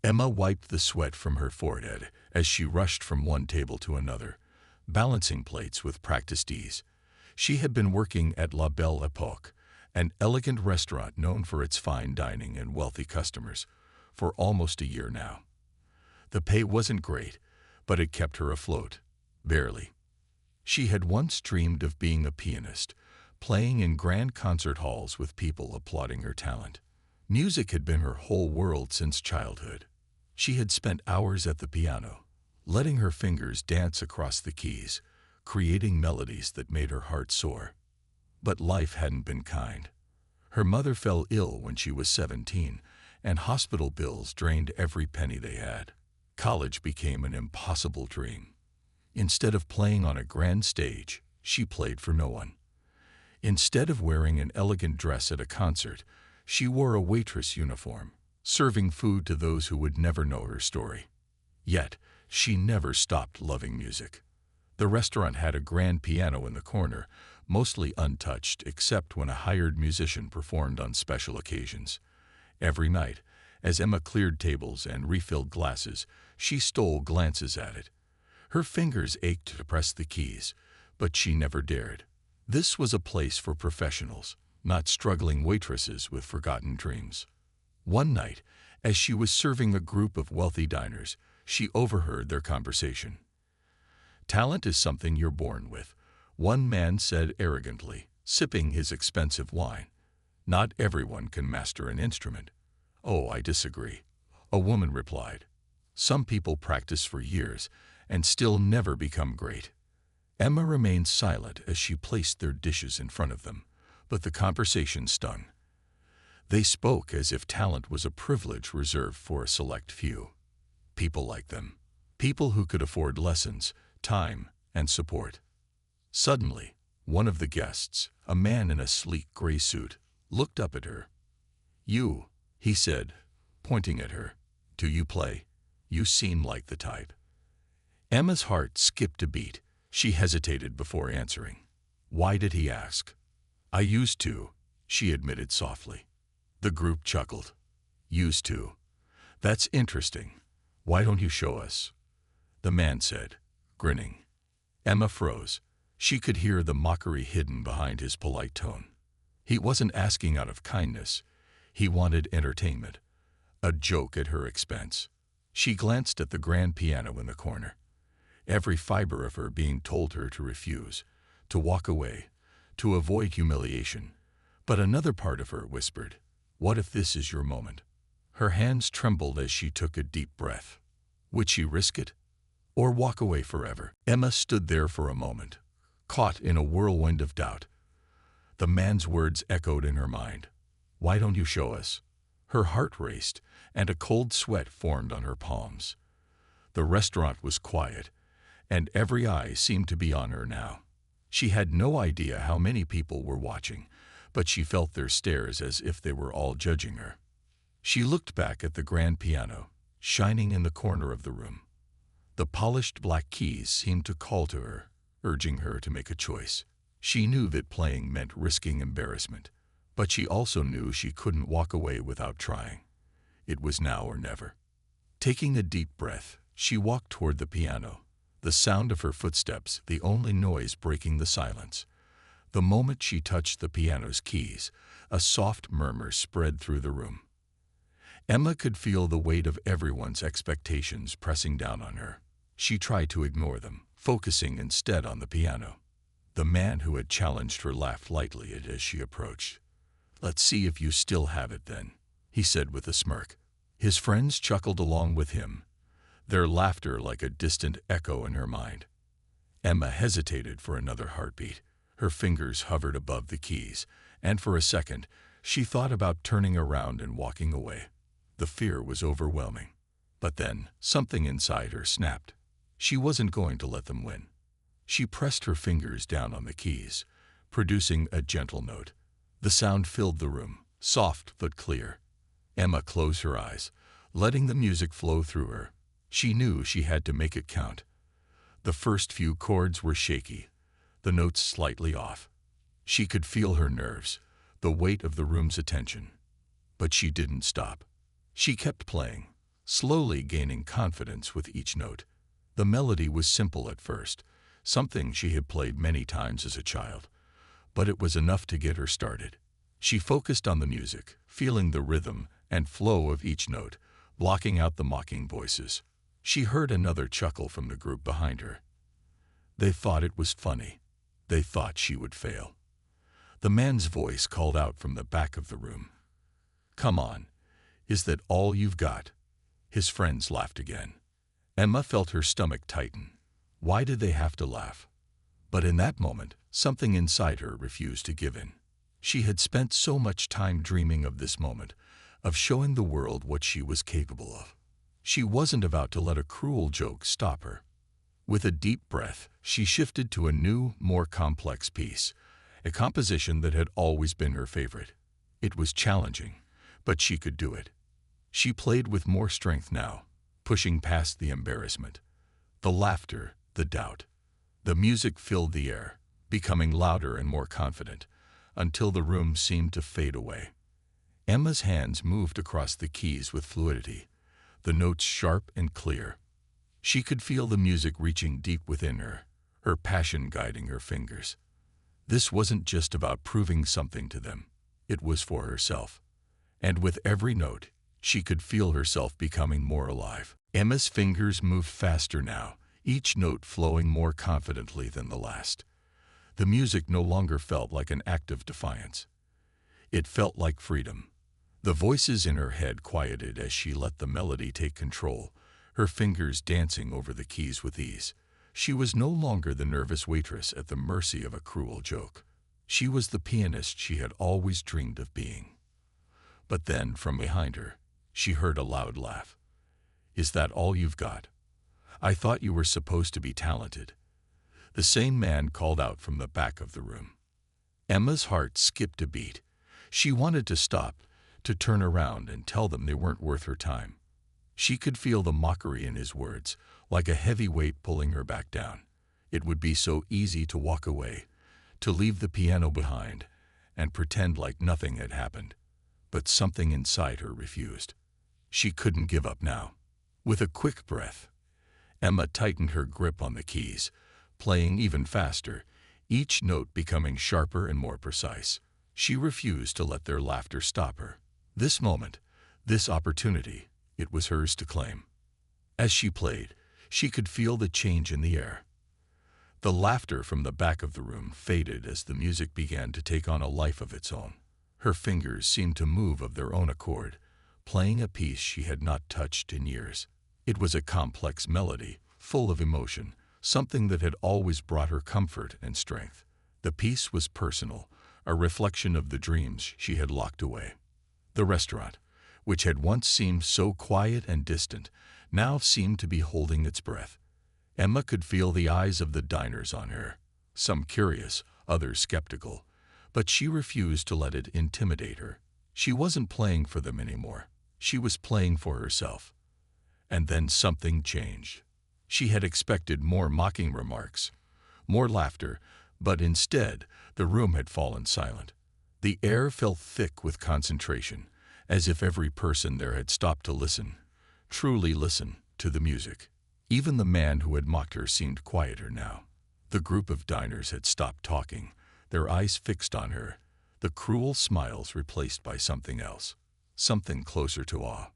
Emma wiped the sweat from her forehead as she rushed from one table to another, balancing plates with practiced ease. She had been working at La Belle Époque, an elegant restaurant known for its fine dining and wealthy customers, for almost a year now. The pay wasn't great, but it kept her afloat, barely. She had once dreamed of being a pianist, playing in grand concert halls with people applauding her talent. Music had been her whole world since childhood. She had spent hours at the piano, letting her fingers dance across the keys, creating melodies that made her heart soar. But life hadn't been kind. Her mother fell ill when she was 17, and hospital bills drained every penny they had. College became an impossible dream. Instead of playing on a grand stage, she played for no one. Instead of wearing an elegant dress at a concert, she wore a waitress uniform, serving food to those who would never know her story. Yet, she never stopped loving music. The restaurant had a grand piano in the corner, mostly untouched except when a hired musician performed on special occasions. Every night, as Emma cleared tables and refilled glasses, she stole glances at it. Her fingers ached to press the keys, but she never dared. This was a place for professionals, not struggling waitresses with forgotten dreams. One night, as she was serving a group of wealthy diners, she overheard their conversation. "Talent is something you're born with," one man said arrogantly, sipping his expensive wine. "Not everyone can master an instrument." "Oh, I disagree," a woman replied. "Some people practice for years and still never become great." Emma remained silent as she placed their dishes in front of them, but the conversation stung. They spoke as if talent was a privilege reserved for a select few. People like them. People who could afford lessons, time, and support. Suddenly, one of the guests, a man in a sleek gray suit, looked up at her. "You," he said, pointing at her. "Do you play? You seem like the type." Emma's heart skipped a beat. She hesitated before answering. Why did he ask? "I used to," she admitted softly. The group chuckled. "Used to? That's interesting. Why don't you show us?" The man said, grinning. Emma froze. She could hear the mockery hidden behind his polite tone. He wasn't asking out of kindness. He wanted entertainment. A joke at her expense. She glanced at the grand piano in the corner. Every fiber of her being told her to refuse, to walk away, to avoid humiliation. But another part of her whispered, "What if this is your moment?" Her hands trembled as she took a deep breath. Would she risk it? Or walk away forever? Emma stood there for a moment, caught in a whirlwind of doubt. The man's words echoed in her mind. "Why don't you show us?" Her heart raced, and a cold sweat formed on her palms. The restaurant was quiet, and every eye seemed to be on her now. She had no idea how many people were watching, but she felt their stares as if they were all judging her. She looked back at the grand piano, shining in the corner of the room. The polished black keys seemed to call to her, urging her to make a choice. She knew that playing meant risking embarrassment, but she also knew she couldn't walk away without trying. It was now or never. Taking a deep breath, she walked toward the piano, the sound of her footsteps the only noise breaking the silence. The moment she touched the piano's keys, a soft murmur spread through the room. Emma could feel the weight of everyone's expectations pressing down on her. She tried to ignore them, focusing instead on the piano. The man who had challenged her laughed lightly as she approached. "Let's see if you still have it then," he said with a smirk. His friends chuckled along with him, their laughter like a distant echo in her mind. Emma hesitated for another heartbeat. Her fingers hovered above the keys, and for a second, she thought about turning around and walking away. The fear was overwhelming. But then, something inside her snapped. She wasn't going to let them win. She pressed her fingers down on the keys, producing a gentle note. The sound filled the room, soft but clear. Emma closed her eyes, letting the music flow through her. She knew she had to make it count. The first few chords were shaky, the notes slightly off. She could feel her nerves, the weight of the room's attention. But she didn't stop. She kept playing, slowly gaining confidence with each note. The melody was simple at first, something she had played many times as a child, but it was enough to get her started. She focused on the music, feeling the rhythm and flow of each note, blocking out the mocking voices. She heard another chuckle from the group behind her. They thought it was funny. They thought she would fail. The man's voice called out from the back of the room. "Come on, is that all you've got?" His friends laughed again. Emma felt her stomach tighten. Why did they have to laugh? But in that moment, something inside her refused to give in. She had spent so much time dreaming of this moment, of showing the world what she was capable of. She wasn't about to let a cruel joke stop her. With a deep breath, she shifted to a new, more complex piece, a composition that had always been her favorite. It was challenging, but she could do it. She played with more strength now, pushing past the embarrassment, the laughter, the doubt. The music filled the air, becoming louder and more confident, until the room seemed to fade away. Emma's hands moved across the keys with fluidity, the notes sharp and clear. She could feel the music reaching deep within her passion guiding her fingers. This wasn't just about proving something to them. It was for herself. And with every note, she could feel herself becoming more alive. Emma's fingers moved faster now, each note flowing more confidently than the last. The music no longer felt like an act of defiance. It felt like freedom. The voices in her head quieted as she let the melody take control, her fingers dancing over the keys with ease. She was no longer the nervous waitress at the mercy of a cruel joke. She was the pianist she had always dreamed of being. But then, from behind her, she heard a loud laugh. "Is that all you've got? I thought you were supposed to be talented." The same man called out from the back of the room. Emma's heart skipped a beat. She wanted to stop, to turn around and tell them they weren't worth her time. She could feel the mockery in his words, like a heavy weight pulling her back down. It would be so easy to walk away, to leave the piano behind, and pretend like nothing had happened. But something inside her refused. She couldn't give up now. With a quick breath, Emma tightened her grip on the keys, playing even faster, each note becoming sharper and more precise. She refused to let their laughter stop her. This moment, this opportunity, it was hers to claim. As she played, she could feel the change in the air. The laughter from the back of the room faded as the music began to take on a life of its own. Her fingers seemed to move of their own accord, playing a piece she had not touched in years. It was a complex melody, full of emotion, something that had always brought her comfort and strength. The piece was personal, a reflection of the dreams she had locked away. The restaurant, which had once seemed so quiet and distant, now seemed to be holding its breath. Emma could feel the eyes of the diners on her, some curious, others skeptical, but she refused to let it intimidate her. She wasn't playing for them anymore. She was playing for herself. And then something changed. She had expected more mocking remarks, more laughter, but instead, the room had fallen silent. The air felt thick with concentration, as if every person there had stopped to listen, truly listen, to the music. Even the man who had mocked her seemed quieter now. The group of diners had stopped talking, their eyes fixed on her, the cruel smiles replaced by something else, something closer to awe.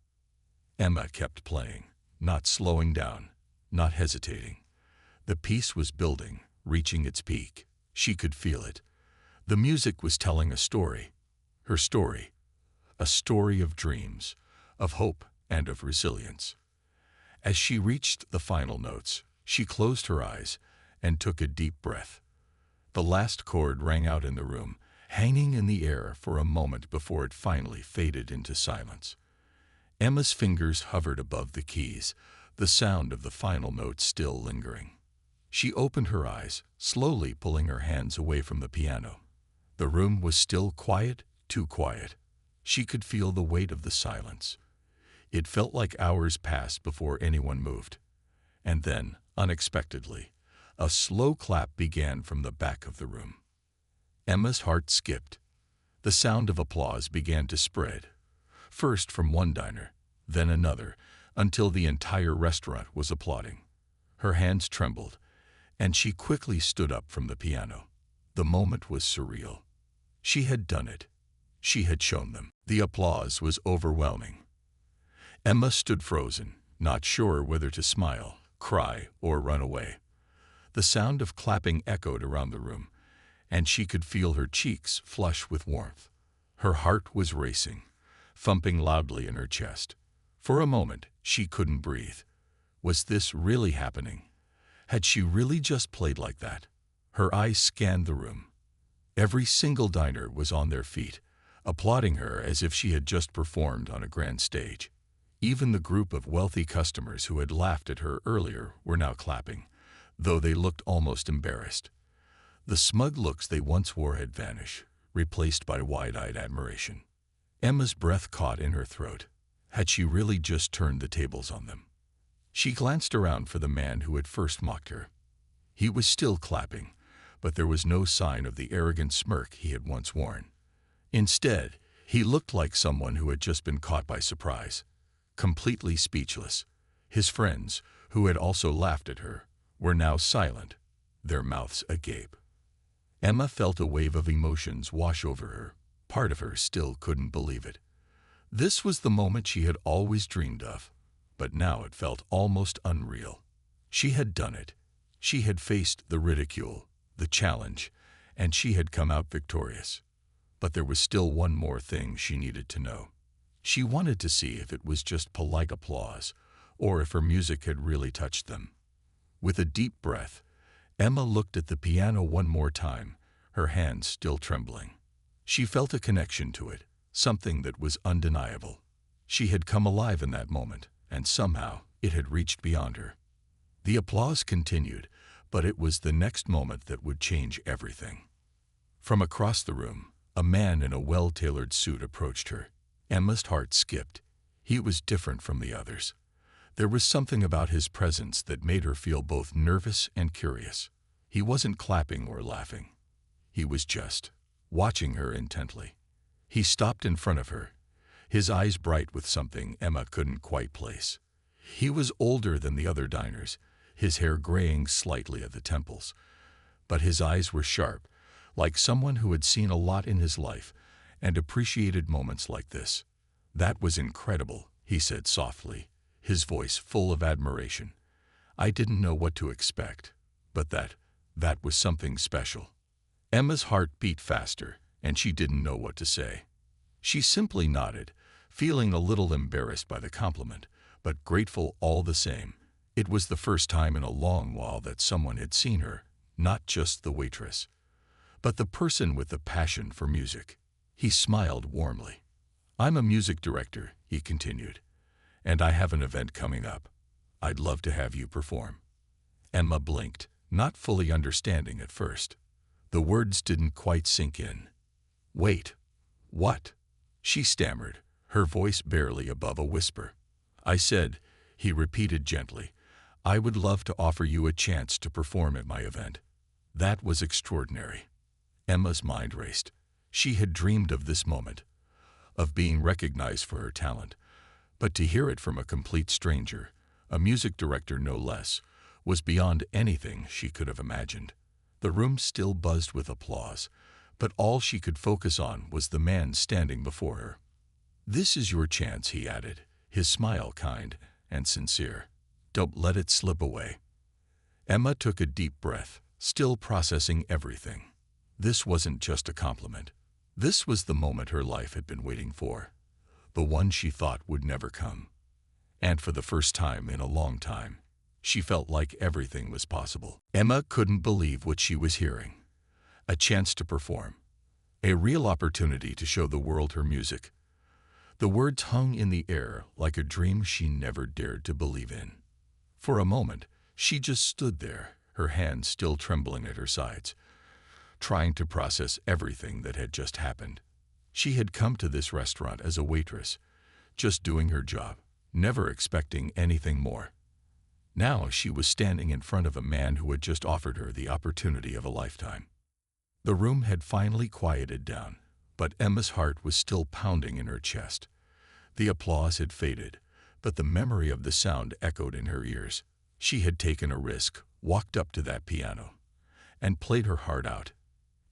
Emma kept playing, not slowing down, not hesitating. The piece was building, reaching its peak. She could feel it. The music was telling a story, her story, a story of dreams, of hope, and of resilience. As she reached the final notes, she closed her eyes and took a deep breath. The last chord rang out in the room, hanging in the air for a moment before it finally faded into silence. Emma's fingers hovered above the keys, the sound of the final note still lingering. She opened her eyes, slowly pulling her hands away from the piano. The room was still quiet, too quiet. She could feel the weight of the silence. It felt like hours passed before anyone moved. And then, unexpectedly, a slow clap began from the back of the room. Emma's heart skipped. The sound of applause began to spread, first from one diner, then another, until the entire restaurant was applauding. Her hands trembled, and she quickly stood up from the piano. The moment was surreal. She had done it. She had shown them. The applause was overwhelming. Emma stood frozen, not sure whether to smile, cry, or run away. The sound of clapping echoed around the room, and she could feel her cheeks flush with warmth. Her heart was racing, thumping loudly in her chest. For a moment, she couldn't breathe. Was this really happening? Had she really just played like that? Her eyes scanned the room. Every single diner was on their feet, applauding her as if she had just performed on a grand stage. Even the group of wealthy customers who had laughed at her earlier were now clapping, though they looked almost embarrassed. The smug looks they once wore had vanished, replaced by wide-eyed admiration. Emma's breath caught in her throat. Had she really just turned the tables on them? She glanced around for the man who had first mocked her. He was still clapping, but there was no sign of the arrogant smirk he had once worn. Instead, he looked like someone who had just been caught by surprise, completely speechless. His friends, who had also laughed at her, were now silent, their mouths agape. Emma felt a wave of emotions wash over her. Part of her still couldn't believe it. This was the moment she had always dreamed of, but now it felt almost unreal. She had done it. She had faced the ridicule, the challenge, and she had come out victorious. But there was still one more thing she needed to know. She wanted to see if it was just polite applause, or if her music had really touched them. With a deep breath, Emma looked at the piano one more time, her hands still trembling. She felt a connection to it, something that was undeniable. She had come alive in that moment, and somehow it had reached beyond her. The applause continued, but it was the next moment that would change everything. From across the room, a man in a well-tailored suit approached her. Emma's heart skipped. He was different from the others. There was something about his presence that made her feel both nervous and curious. He wasn't clapping or laughing. He was just watching her intently. He stopped in front of her, his eyes bright with something Emma couldn't quite place. He was older than the other diners, his hair graying slightly at the temples. But his eyes were sharp, like someone who had seen a lot in his life and appreciated moments like this. "That was incredible," he said softly, his voice full of admiration. "I didn't know what to expect, but that was something special." Emma's heart beat faster, and she didn't know what to say. She simply nodded, feeling a little embarrassed by the compliment, but grateful all the same. It was the first time in a long while that someone had seen her, not just the waitress, but the person with the passion for music. He smiled warmly. "I'm a music director," he continued, "and I have an event coming up. I'd love to have you perform." Emma blinked, not fully understanding at first. The words didn't quite sink in. "Wait, what?" she stammered, her voice barely above a whisper. "I said," he repeated gently, "I would love to offer you a chance to perform at my event." That was extraordinary. Emma's mind raced. She had dreamed of this moment, of being recognized for her talent, but to hear it from a complete stranger, a music director no less, was beyond anything she could have imagined. The room still buzzed with applause, but all she could focus on was the man standing before her. "This is your chance," he added, his smile kind and sincere. "Don't let it slip away." Emma took a deep breath, still processing everything. This wasn't just a compliment. This was the moment her life had been waiting for, the one she thought would never come. And for the first time in a long time, she felt like everything was possible. Emma couldn't believe what she was hearing. A chance to perform. A real opportunity to show the world her music. The words hung in the air like a dream she never dared to believe in. For a moment, she just stood there, her hands still trembling at her sides, trying to process everything that had just happened. She had come to this restaurant as a waitress, just doing her job, never expecting anything more. Now she was standing in front of a man who had just offered her the opportunity of a lifetime. The room had finally quieted down, but Emma's heart was still pounding in her chest. The applause had faded, but the memory of the sound echoed in her ears. She had taken a risk, walked up to that piano, and played her heart out,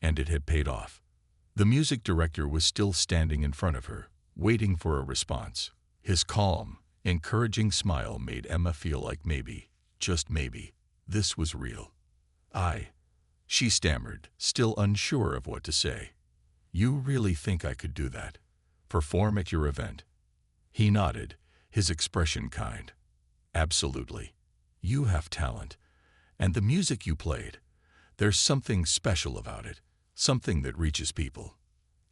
and it had paid off. The music director was still standing in front of her, waiting for a response. His calm, encouraging smile made Emma feel like maybe, just maybe, this was real. She stammered, still unsure of what to say. "You really think I could do that? Perform at your event?" He nodded, his expression kind. "Absolutely. You have talent. And the music you played, there's something special about it, something that reaches people."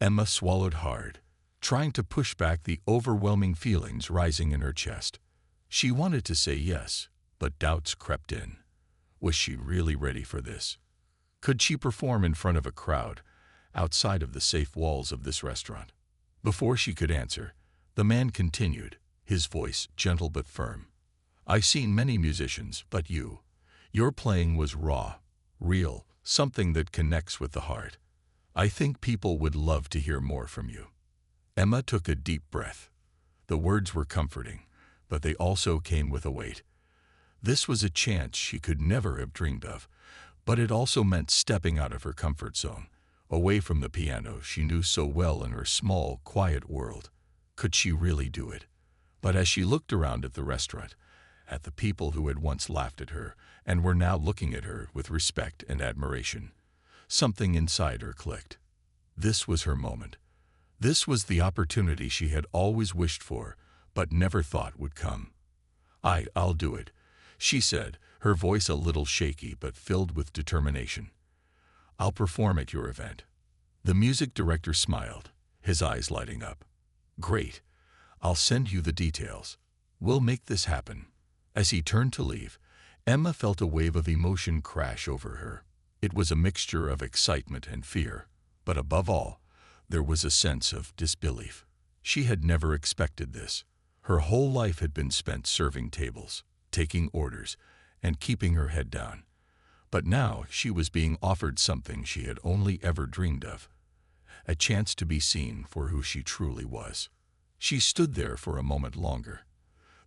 Emma swallowed hard, trying to push back the overwhelming feelings rising in her chest. She wanted to say yes, but doubts crept in. Was she really ready for this? Could she perform in front of a crowd, outside of the safe walls of this restaurant? Before she could answer, the man continued, his voice gentle but firm. "I've seen many musicians, but your playing was raw, real, something that connects with the heart. I think people would love to hear more from you." Emma took a deep breath. The words were comforting, but they also came with a weight. This was a chance she could never have dreamed of, but it also meant stepping out of her comfort zone, away from the piano she knew so well in her small, quiet world. Could she really do it? But as she looked around at the restaurant, at the people who had once laughed at her and were now looking at her with respect and admiration, something inside her clicked. This was her moment. This was the opportunity she had always wished for, but never thought would come. I'll do it," she said, her voice a little shaky but filled with determination. "I'll perform at your event." The music director smiled, his eyes lighting up. "Great. I'll send you the details. We'll make this happen." As he turned to leave, Emma felt a wave of emotion crash over her. It was a mixture of excitement and fear, but above all, there was a sense of disbelief. She had never expected this. Her whole life had been spent serving tables, taking orders, and keeping her head down. But now she was being offered something she had only ever dreamed of, a chance to be seen for who she truly was. She stood there for a moment longer,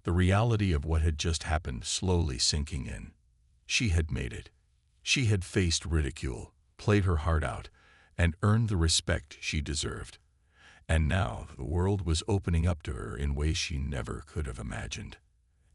the reality of what had just happened slowly sinking in. She had made it. She had faced ridicule, played her heart out, and earned the respect she deserved. And now the world was opening up to her in ways she never could have imagined.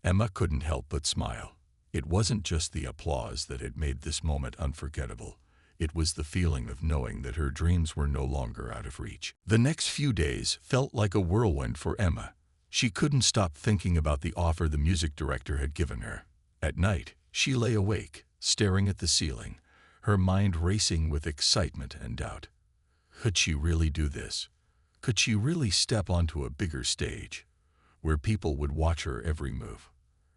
Emma couldn't help but smile. It wasn't just the applause that had made this moment unforgettable. It was the feeling of knowing that her dreams were no longer out of reach. The next few days felt like a whirlwind for Emma. She couldn't stop thinking about the offer the music director had given her. At night, she lay awake, staring at the ceiling, her mind racing with excitement and doubt. Could she really do this? Could she really step onto a bigger stage, where people would watch her every move?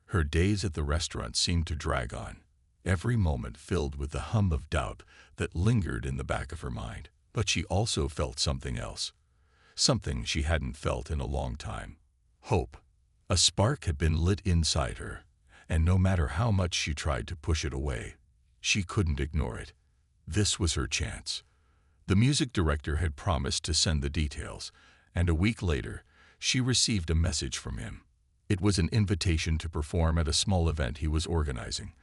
Her days at the restaurant seemed to drag on, every moment filled with the hum of doubt that lingered in the back of her mind. But she also felt something else, something she hadn't felt in a long time. Hope. A spark had been lit inside her, and no matter how much she tried to push it away, she couldn't ignore it. This was her chance. The music director had promised to send the details, and a week later, she received a message from him. It was an invitation to perform at a small event he was organizing,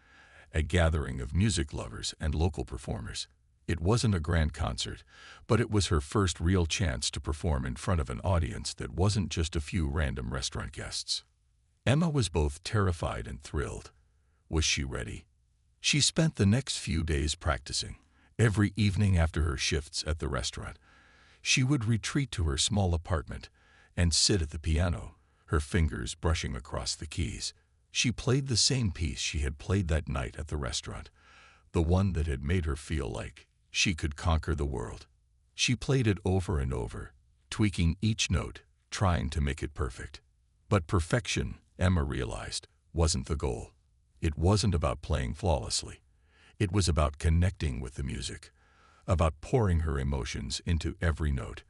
a gathering of music lovers and local performers. It wasn't a grand concert, but it was her first real chance to perform in front of an audience that wasn't just a few random restaurant guests. Emma was both terrified and thrilled. Was she ready? She spent the next few days practicing. Every evening after her shifts at the restaurant, she would retreat to her small apartment and sit at the piano, her fingers brushing across the keys. She played the same piece she had played that night at the restaurant, the one that had made her feel like she could conquer the world. She played it over and over, tweaking each note, trying to make it perfect. But perfection, Emma realized, wasn't the goal. It wasn't about playing flawlessly. It was about connecting with the music, about pouring her emotions into every note.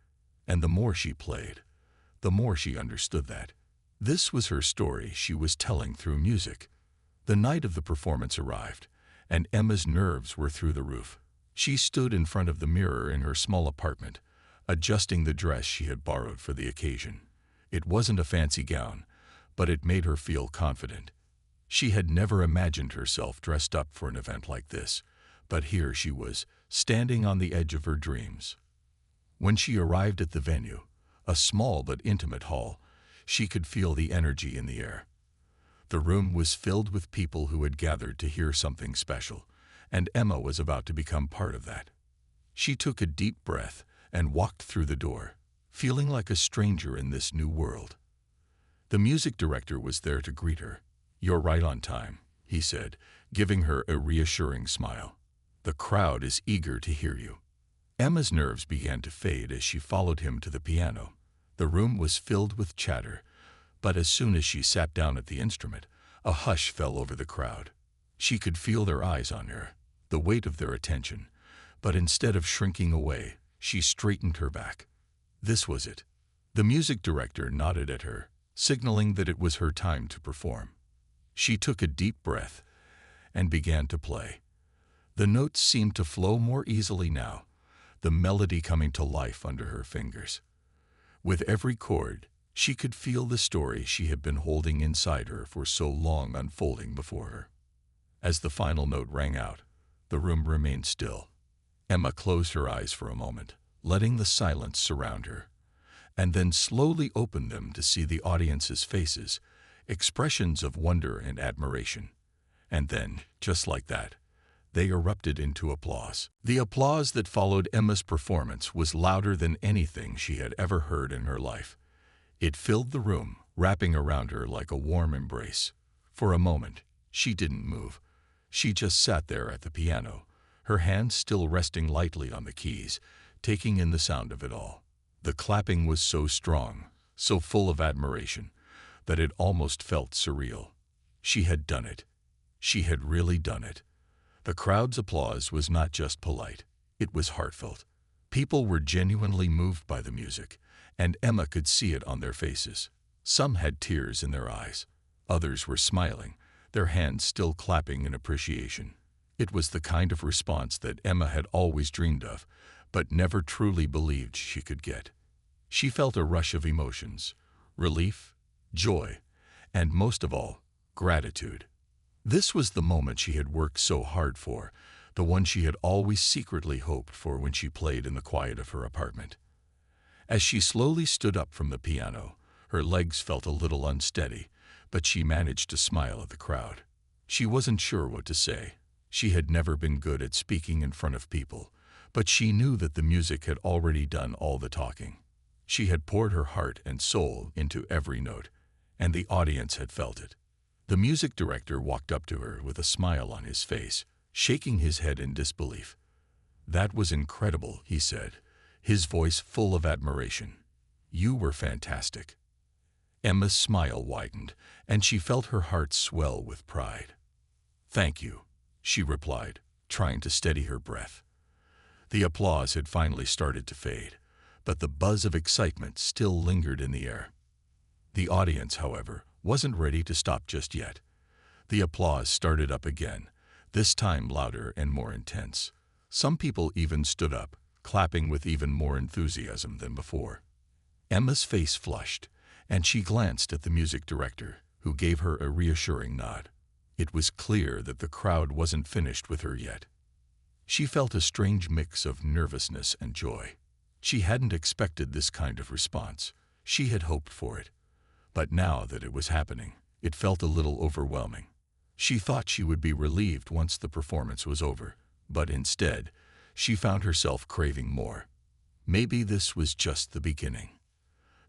And the more she played, the more she understood that. This was her story she was telling through music. The night of the performance arrived, and Emma's nerves were through the roof. She stood in front of the mirror in her small apartment, adjusting the dress she had borrowed for the occasion. It wasn't a fancy gown, but it made her feel confident. She had never imagined herself dressed up for an event like this, but here she was, standing on the edge of her dreams. When she arrived at the venue, a small but intimate hall, she could feel the energy in the air. The room was filled with people who had gathered to hear something special, and Emma was about to become part of that. She took a deep breath and walked through the door, feeling like a stranger in this new world. The music director was there to greet her. "You're right on time," he said, giving her a reassuring smile. "The crowd is eager to hear you." Emma's nerves began to fade as she followed him to the piano. The room was filled with chatter, but as soon as she sat down at the instrument, a hush fell over the crowd. She could feel their eyes on her, the weight of their attention, but instead of shrinking away, she straightened her back. This was it. The music director nodded at her, signaling that it was her time to perform. She took a deep breath and began to play. The notes seemed to flow more easily now, the melody coming to life under her fingers. With every chord, she could feel the story she had been holding inside her for so long unfolding before her. As the final note rang out, the room remained still. Emma closed her eyes for a moment, letting the silence surround her, and then slowly opened them to see the audience's faces, expressions of wonder and admiration. And then, just like that, they erupted into applause. The applause that followed Emma's performance was louder than anything she had ever heard in her life. It filled the room, wrapping around her like a warm embrace. For a moment, she didn't move. She just sat there at the piano, her hands still resting lightly on the keys, taking in the sound of it all. The clapping was so strong, so full of admiration, that it almost felt surreal. She had done it. She had really done it. The crowd's applause was not just polite, it was heartfelt. People were genuinely moved by the music, and Emma could see it on their faces. Some had tears in their eyes. Others were smiling, their hands still clapping in appreciation. It was the kind of response that Emma had always dreamed of, but never truly believed she could get. She felt a rush of emotions: relief, joy, and most of all, gratitude. This was the moment she had worked so hard for, the one she had always secretly hoped for when she played in the quiet of her apartment. As she slowly stood up from the piano, her legs felt a little unsteady, but she managed to smile at the crowd. She wasn't sure what to say. She had never been good at speaking in front of people, but she knew that the music had already done all the talking. She had poured her heart and soul into every note, and the audience had felt it. The music director walked up to her with a smile on his face, shaking his head in disbelief. "That was incredible," he said, his voice full of admiration. "You were fantastic." Emma's smile widened, and she felt her heart swell with pride. "Thank you," she replied, trying to steady her breath. The applause had finally started to fade, but the buzz of excitement still lingered in the air. The audience, however, wasn't ready to stop just yet. The applause started up again, this time louder and more intense. Some people even stood up, clapping with even more enthusiasm than before. Emma's face flushed, and she glanced at the music director, who gave her a reassuring nod. It was clear that the crowd wasn't finished with her yet. She felt a strange mix of nervousness and joy. She hadn't expected this kind of response. She had hoped for it. But now that it was happening, it felt a little overwhelming. She thought she would be relieved once the performance was over, but instead, she found herself craving more. Maybe this was just the beginning.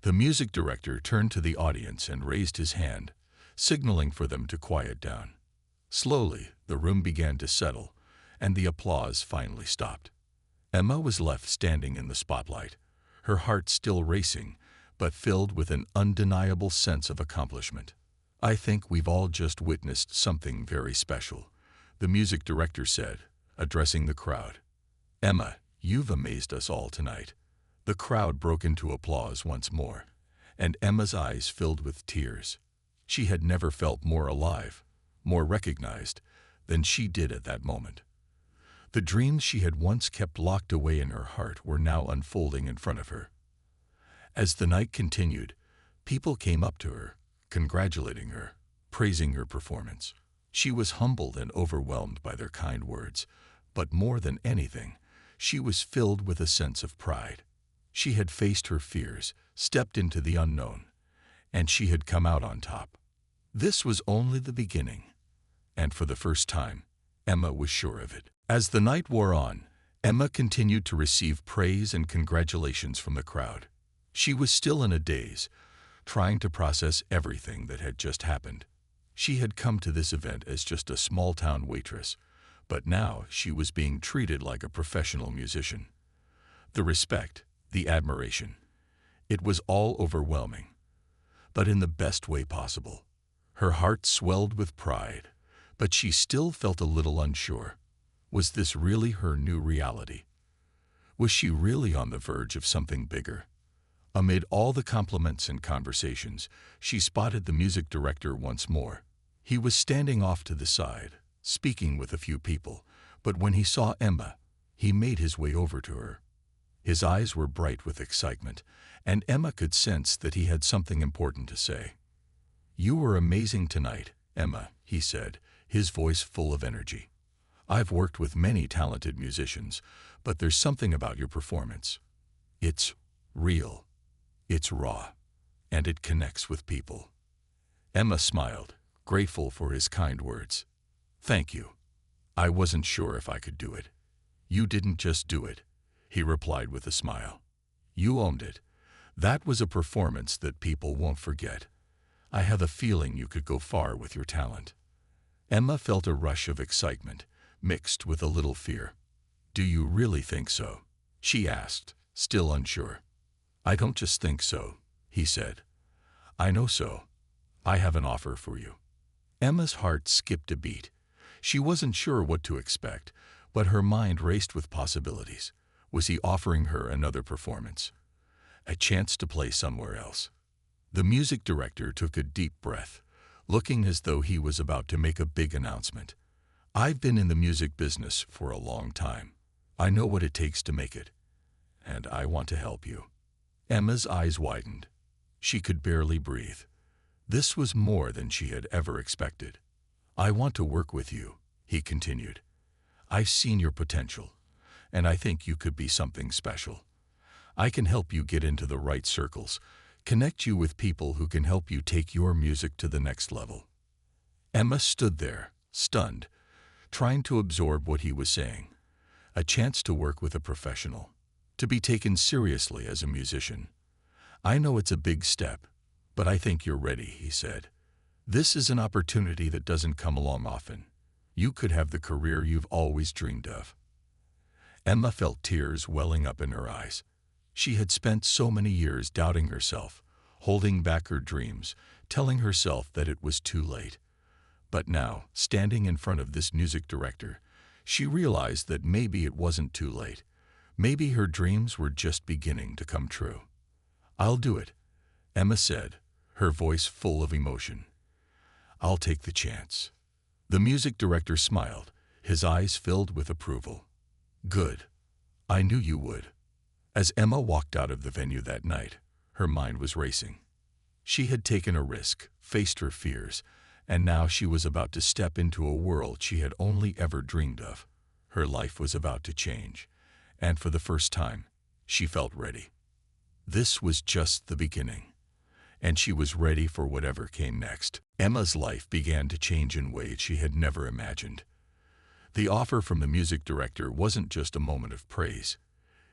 The music director turned to the audience and raised his hand, signaling for them to quiet down. Slowly, the room began to settle, and the applause finally stopped. Emma was left standing in the spotlight, her heart still racing, but filled with an undeniable sense of accomplishment. "I think we've all just witnessed something very special," the music director said, addressing the crowd. "Emma, you've amazed us all tonight." The crowd broke into applause once more, and Emma's eyes filled with tears. She had never felt more alive, more recognized, than she did at that moment. The dreams she had once kept locked away in her heart were now unfolding in front of her. As the night continued, people came up to her, congratulating her, praising her performance. She was humbled and overwhelmed by their kind words, but more than anything, she was filled with a sense of pride. She had faced her fears, stepped into the unknown, and she had come out on top. This was only the beginning, and for the first time, Emma was sure of it. As the night wore on, Emma continued to receive praise and congratulations from the crowd. She was still in a daze, trying to process everything that had just happened. She had come to this event as just a small-town waitress, but now she was being treated like a professional musician. The respect, the admiration, it was all overwhelming, but in the best way possible. Her heart swelled with pride, but she still felt a little unsure. Was this really her new reality? Was she really on the verge of something bigger? Amid all the compliments and conversations, she spotted the music director once more. He was standing off to the side, speaking with a few people, but when he saw Emma, he made his way over to her. His eyes were bright with excitement, and Emma could sense that he had something important to say. "You were amazing tonight, Emma," he said, his voice full of energy. "I've worked with many talented musicians, but there's something about your performance. It's real. It's raw, and it connects with people." Emma smiled, grateful for his kind words. "Thank you. I wasn't sure if I could do it." "You didn't just do it," he replied with a smile. "You owned it. That was a performance that people won't forget. I have a feeling you could go far with your talent." Emma felt a rush of excitement, mixed with a little fear. "Do you really think so?" she asked, still unsure. "I don't just think so," he said. "I know so. I have an offer for you." Emma's heart skipped a beat. She wasn't sure what to expect, but her mind raced with possibilities. Was he offering her another performance? A chance to play somewhere else? The music director took a deep breath, looking as though he was about to make a big announcement. "I've been in the music business for a long time. I know what it takes to make it, and I want to help you." Emma's eyes widened. She could barely breathe. This was more than she had ever expected. "I want to work with you," he continued. "I've seen your potential, and I think you could be something special. I can help you get into the right circles, connect you with people who can help you take your music to the next level." Emma stood there, stunned, trying to absorb what he was saying. A chance to work with a professional, to be taken seriously as a musician. "I know it's a big step, but I think you're ready," he said. "This is an opportunity that doesn't come along often. You could have the career you've always dreamed of." Emma felt tears welling up in her eyes. She had spent so many years doubting herself, holding back her dreams, telling herself that it was too late. But now, standing in front of this music director, she realized that maybe it wasn't too late. Maybe her dreams were just beginning to come true. "I'll do it," Emma said, her voice full of emotion. "I'll take the chance." The music director smiled, his eyes filled with approval. "Good. I knew you would." As Emma walked out of the venue that night, her mind was racing. She had taken a risk, faced her fears, and now she was about to step into a world she had only ever dreamed of. Her life was about to change, and for the first time, she felt ready. This was just the beginning, and she was ready for whatever came next. Emma's life began to change in ways she had never imagined. The offer from the music director wasn't just a moment of praise.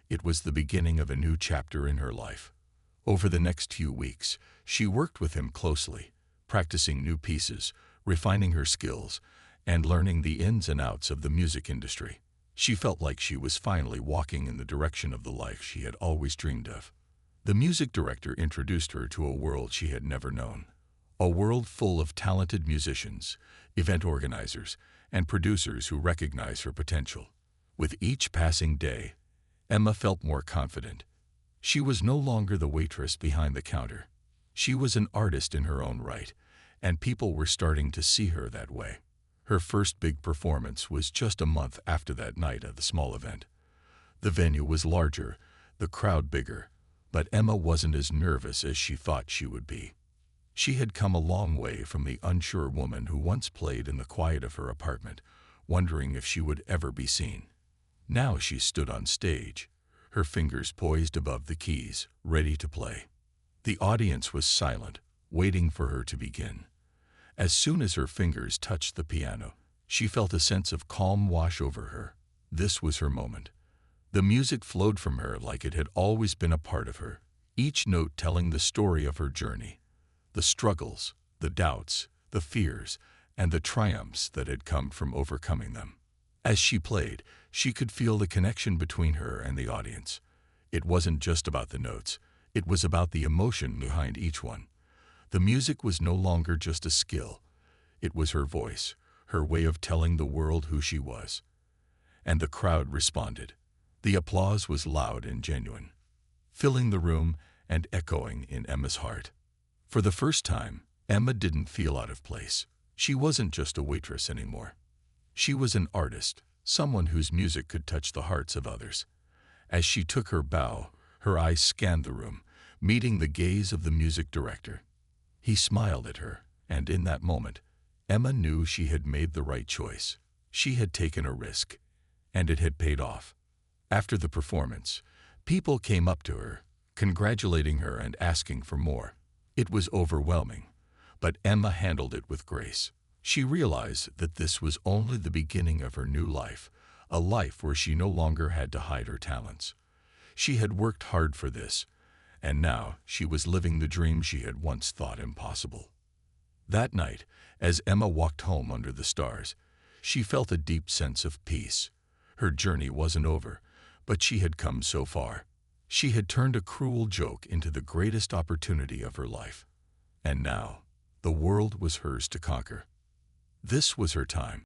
It was the beginning of a new chapter in her life. Over the next few weeks, she worked with him closely, practicing new pieces, refining her skills, and learning the ins and outs of the music industry. She felt like she was finally walking in the direction of the life she had always dreamed of. The music director introduced her to a world she had never known. A world full of talented musicians, event organizers, and producers who recognize her potential. With each passing day, Emma felt more confident. She was no longer the waitress behind the counter. She was an artist in her own right, and people were starting to see her that way. Her first big performance was just a month after that night at the small event. The venue was larger, the crowd bigger, but Emma wasn't as nervous as she thought she would be. She had come a long way from the unsure woman who once played in the quiet of her apartment, wondering if she would ever be seen. Now she stood on stage, her fingers poised above the keys, ready to play. The audience was silent, waiting for her to begin. As soon as her fingers touched the piano, she felt a sense of calm wash over her. This was her moment. The music flowed from her like it had always been a part of her, each note telling the story of her journey, the struggles, the doubts, the fears, and the triumphs that had come from overcoming them. As she played, she could feel the connection between her and the audience. It wasn't just about the notes, it was about the emotion behind each one. The music was no longer just a skill. It was her voice, her way of telling the world who she was. And the crowd responded. The applause was loud and genuine, filling the room and echoing in Emma's heart. For the first time, Emma didn't feel out of place. She wasn't just a waitress anymore. She was an artist, someone whose music could touch the hearts of others. As she took her bow, her eyes scanned the room, meeting the gaze of the music director. He smiled at her, and in that moment, Emma knew she had made the right choice. She had taken a risk, and it had paid off. After the performance, people came up to her, congratulating her and asking for more. It was overwhelming, but Emma handled it with grace. She realized that this was only the beginning of her new life, a life where she no longer had to hide her talents. She had worked hard for this, and now she was living the dream she had once thought impossible. That night, as Emma walked home under the stars, she felt a deep sense of peace. Her journey wasn't over, but she had come so far. She had turned a cruel joke into the greatest opportunity of her life. And now, the world was hers to conquer. This was her time.